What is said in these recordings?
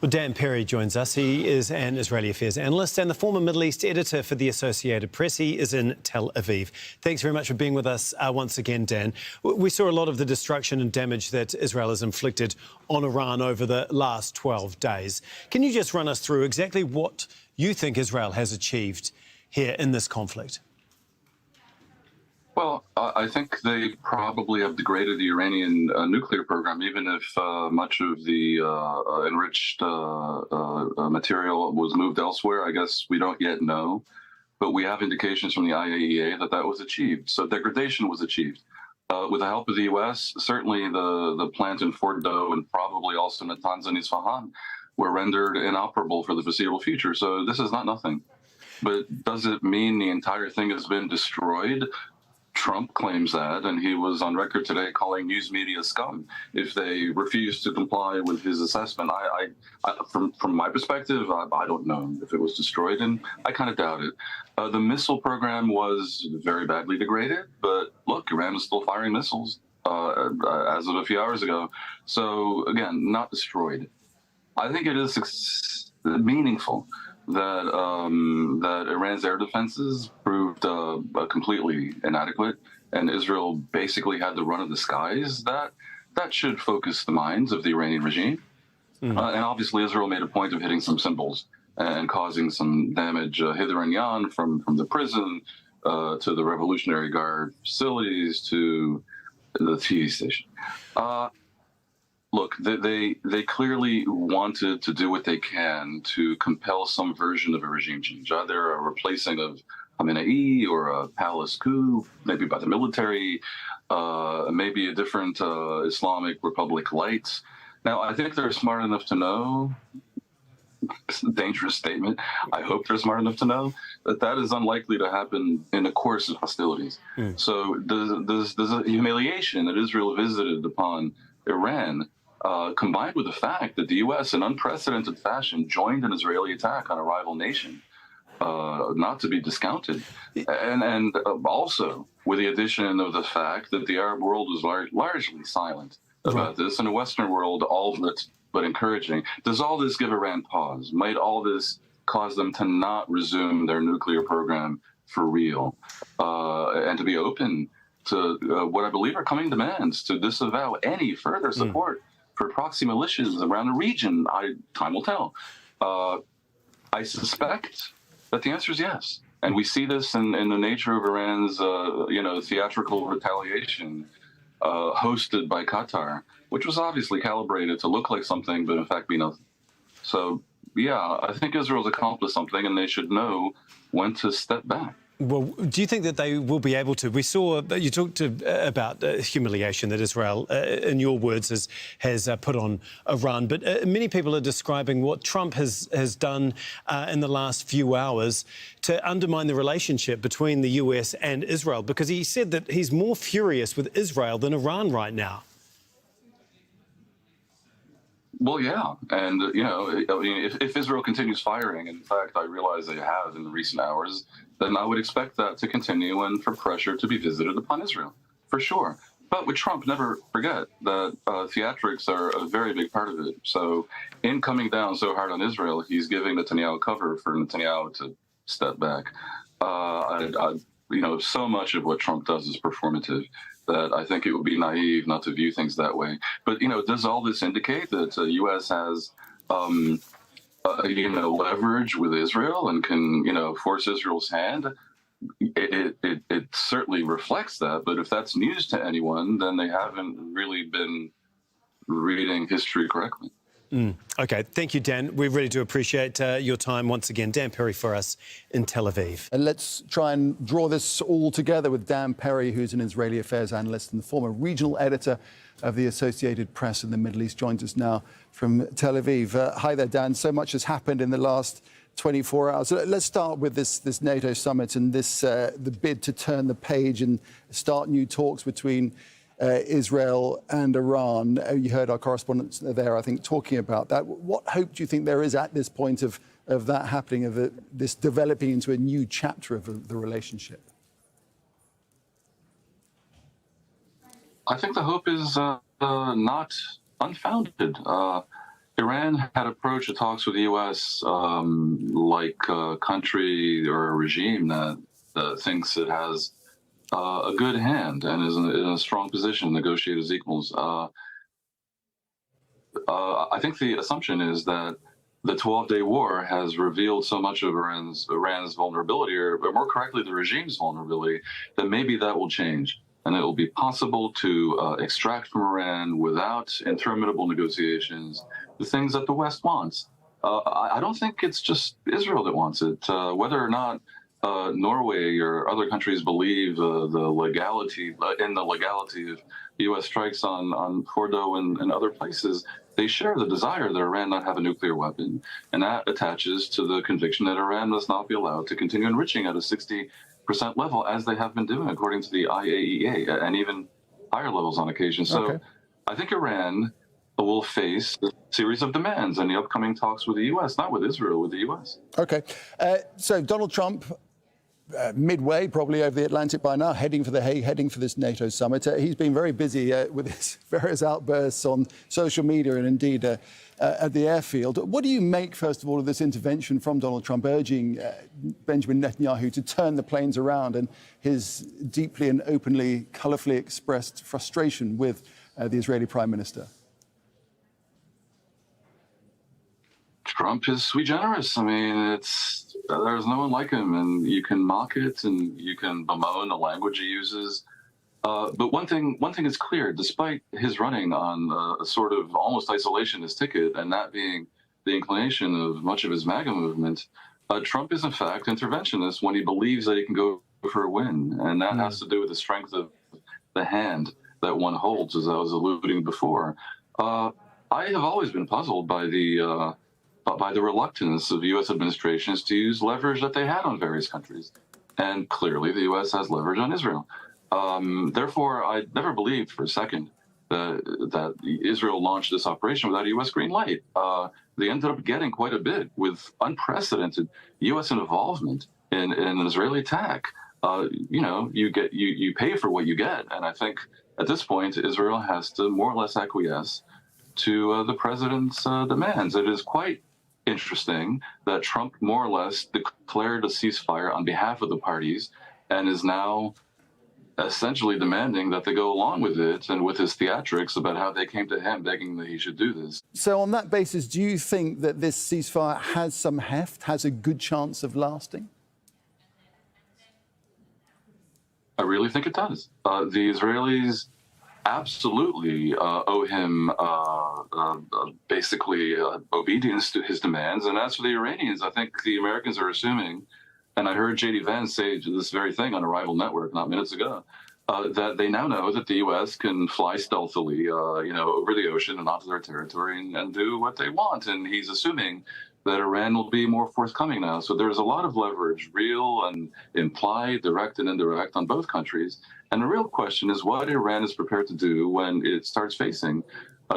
Well, Dan Perry joins us. He is an Israeli affairs analyst and the former Middle East editor for the Associated Press. He is in Tel Aviv. Thanks very much for being with us once again, Dan. We saw a lot of the destruction and damage that Israel has inflicted on Iran over the last 12 days. Can you just run us through exactly what you think Israel has achieved here in this conflict? Well, I think they probably have degraded the Iranian nuclear program, even if much of the enriched material was moved elsewhere. I guess we don't yet know, but we have indications from the IAEA that that was achieved. So degradation was achieved. With the help of the U.S., certainly the plant in Fordo and probably also Natanz and Isfahan were rendered inoperable for the foreseeable future. So this is not nothing. But does it mean the entire thing has been destroyed? Trump claims that, and he was on record today calling news media scum if they refuse to comply with his assessment. From my perspective, I don't know if it was destroyed, and I kind of doubt it. The missile program was very badly degraded, but look, Iran is still firing missiles as of a few hours ago. So again, not destroyed. I think it is meaningful that Iran's air defenses proved completely inadequate, and Israel basically had the run of the skies. That should focus the minds of the Iranian regime. And obviously, Israel made a point of hitting some symbols and causing some damage hither and yon, from the prison to the Revolutionary Guard facilities to the TV station. Look, they clearly wanted to do what they can to compel some version of a regime change, either a replacing of Khamenei or a palace coup, maybe by the military, maybe a different Islamic Republic light. Now, I think they're smart enough to know, it's a dangerous statement, I hope they're smart enough to know that that is unlikely to happen in the course of hostilities. So there's a humiliation that Israel visited upon Iran, combined with the fact that the U.S. in unprecedented fashion joined an Israeli attack on a rival nation, not to be discounted. And also with the addition of the fact that the Arab world was largely silent about this, and the Western world, all but encouraging. Does all this give Iran pause? Might all this cause them to not resume their nuclear program for real, and to be open to what I believe are coming demands to disavow any further support for proxy militias around the region? Time will tell. I suspect that the answer is yes. And we see this in the nature of Iran's theatrical retaliation hosted by Qatar, which was obviously calibrated to look like something, but in fact be nothing. So, yeah, I think Israel's accomplished something, and they should know when to step back. Well, do you think that they will be able to? We saw that you talked about humiliation that Israel, in your words, has put on Iran. But many people are describing what Trump has done in the last few hours to undermine the relationship between the US and Israel, because he said that he's more furious with Israel than Iran right now. Well, yeah. And, if Israel continues firing, in fact, I realize they have in the recent hours, then I would expect that to continue and for pressure to be visited upon Israel, for sure. But with Trump, never forget that theatrics are a very big part of it. So in coming down so hard on Israel, he's giving Netanyahu cover for Netanyahu to step back. So much of what Trump does is performative that I think it would be naive not to view things that way. But, does all this indicate that the U.S. has leverage with Israel and can, force Israel's hand? It certainly reflects that. But if that's news to anyone, then they haven't really been reading history correctly. OK, thank you, Dan. We really do appreciate your time once again. Dan Perry for us in Tel Aviv. And let's try and draw this all together with Dan Perry, who's an Israeli affairs analyst and the former regional editor of the Associated Press in the Middle East, joins us now from Tel Aviv. Hi there, Dan. So much has happened in the last 24 hours. So let's start with this NATO summit and the bid to turn the page and start new talks between Israel and Iran. You heard our correspondents there, I think, talking about that. What hope do you think there is at this point of that happening, of this developing into a new chapter of the relationship? I think the hope is not unfounded. Iran had approached the talks with the U.S. Like a country or a regime that thinks it has a good hand and is in a strong position to negotiate as equals. I think the assumption is that the 12-day war has revealed so much of Iran's vulnerability, or more correctly, the regime's vulnerability, that maybe that will change. And it will be possible to extract from Iran without interminable negotiations the things that the West wants. I don't think it's just Israel that wants it. Whether or not Norway or other countries believe in the legality of U.S. strikes on Fordo and other places, they share the desire that Iran not have a nuclear weapon, and that attaches to the conviction that Iran must not be allowed to continue enriching at a 60% level, as they have been doing, according to the IAEA, and even higher levels on occasion. So Okay. I think Iran will face a series of demands in the upcoming talks with the U.S., not with Israel, with the U.S. Okay. So Donald Trump, midway, probably over the Atlantic by now, heading for The Hague, heading for this NATO summit. He's been very busy with his various outbursts on social media and indeed at the airfield. What do you make, first of all, of this intervention from Donald Trump urging Benjamin Netanyahu to turn the planes around, and his deeply and openly, colourfully expressed frustration with the Israeli Prime Minister? Trump is sui generis. I mean, there's no one like him, and you can mock it and you can bemoan the language he uses. But one thing is clear: despite his running on a sort of almost isolationist ticket, and that being the inclination of much of his MAGA movement, Trump is in fact interventionist when he believes that he can go for a win, and that has to do with the strength of the hand that one holds, as I was alluding before. I have always been puzzled by the reluctance of U.S. administrations to use leverage that they had on various countries. And clearly the U.S. has leverage on Israel. Therefore, I never believed for a second that Israel launched this operation without a U.S. green light. They ended up getting quite a bit with unprecedented U.S. involvement in an Israeli attack. You pay for what you get. And I think at this point, Israel has to more or less acquiesce to the president's demands. It is quite interesting that Trump more or less declared a ceasefire on behalf of the parties and is now essentially demanding that they go along with it, and with his theatrics about how they came to him begging that he should do this. So on that basis, do you think that this ceasefire has some heft, has a good chance of lasting? I really think it does. The Israelis absolutely owe him basically obedience to his demands. And as for the Iranians, I think the Americans are assuming, and I heard J.D. Vance say this very thing on a rival network not minutes ago, that they now know that the U.S. can fly stealthily, over the ocean and onto their territory and do what they want. And he's assuming that Iran will be more forthcoming now. So there's a lot of leverage, real and implied, direct and indirect, on both countries. And the real question is what Iran is prepared to do when it starts facing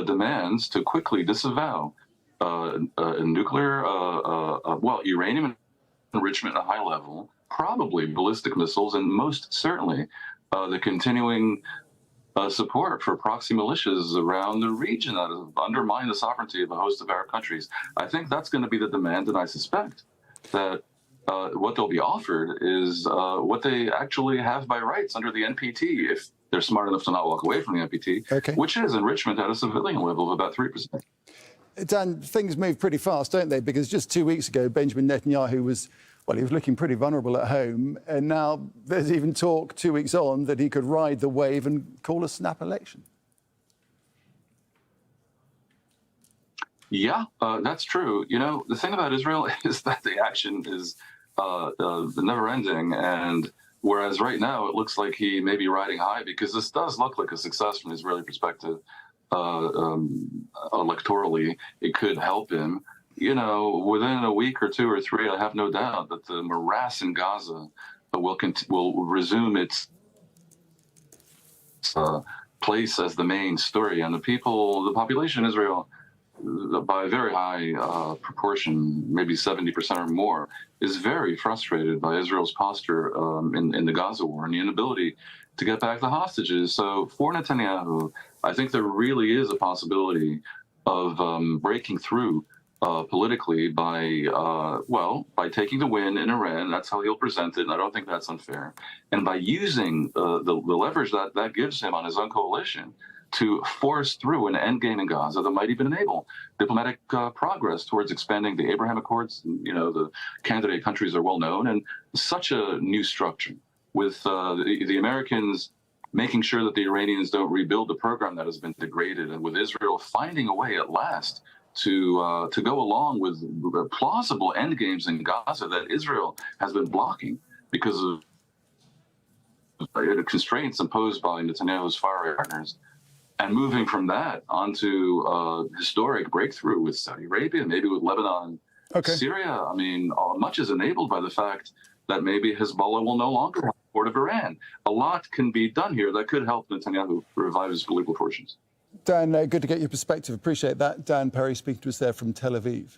demands to quickly disavow nuclear, uranium enrichment at a high level, probably ballistic missiles, and most certainly the continuing support for proxy militias around the region that have undermined the sovereignty of a host of Arab countries. I think that's going to be the demand, and I suspect that what they'll be offered is what they actually have by rights under the NPT, if they're smart enough to not walk away from the NPT, which is enrichment at a civilian level of about 3%. Dan, things move pretty fast, don't they? Because just 2 weeks ago, Benjamin Netanyahu was looking pretty vulnerable at home. And now there's even talk 2 weeks on that he could ride the wave and call a snap election. Yeah, that's true. You know, the thing about Israel is that the action is never ending. And whereas right now it looks like he may be riding high, because this does look like a success from the Israeli perspective. Electorally, it could help him. You know, within a week or two or three, I have no doubt that the morass in Gaza will resume its place as the main story. And the population in Israel, by a very high proportion, maybe 70% or more, is very frustrated by Israel's posture in the Gaza war and the inability to get back the hostages. So for Netanyahu, I think there really is a possibility breaking through politically by taking the win in Iran. That's how he'll present it, and I don't think that's unfair. And by using the leverage that gives him on his own coalition to force through an endgame in Gaza that might even enable diplomatic progress towards expanding the Abraham Accords. The candidate countries are well known, and such a new structure with the Americans making sure that the Iranians don't rebuild the program that has been degraded, and with Israel finding a way at last to go along with plausible endgames in Gaza that Israel has been blocking because of constraints imposed by Netanyahu's far-right partners, and moving from that onto a historic breakthrough with Saudi Arabia, maybe with Lebanon, Syria. I mean, much is enabled by the fact that maybe Hezbollah will no longer have the support of Iran. A lot can be done here that could help Netanyahu revive his political fortunes. Dan, good to get your perspective. Appreciate that. Dan Perry speaking to us there from Tel Aviv.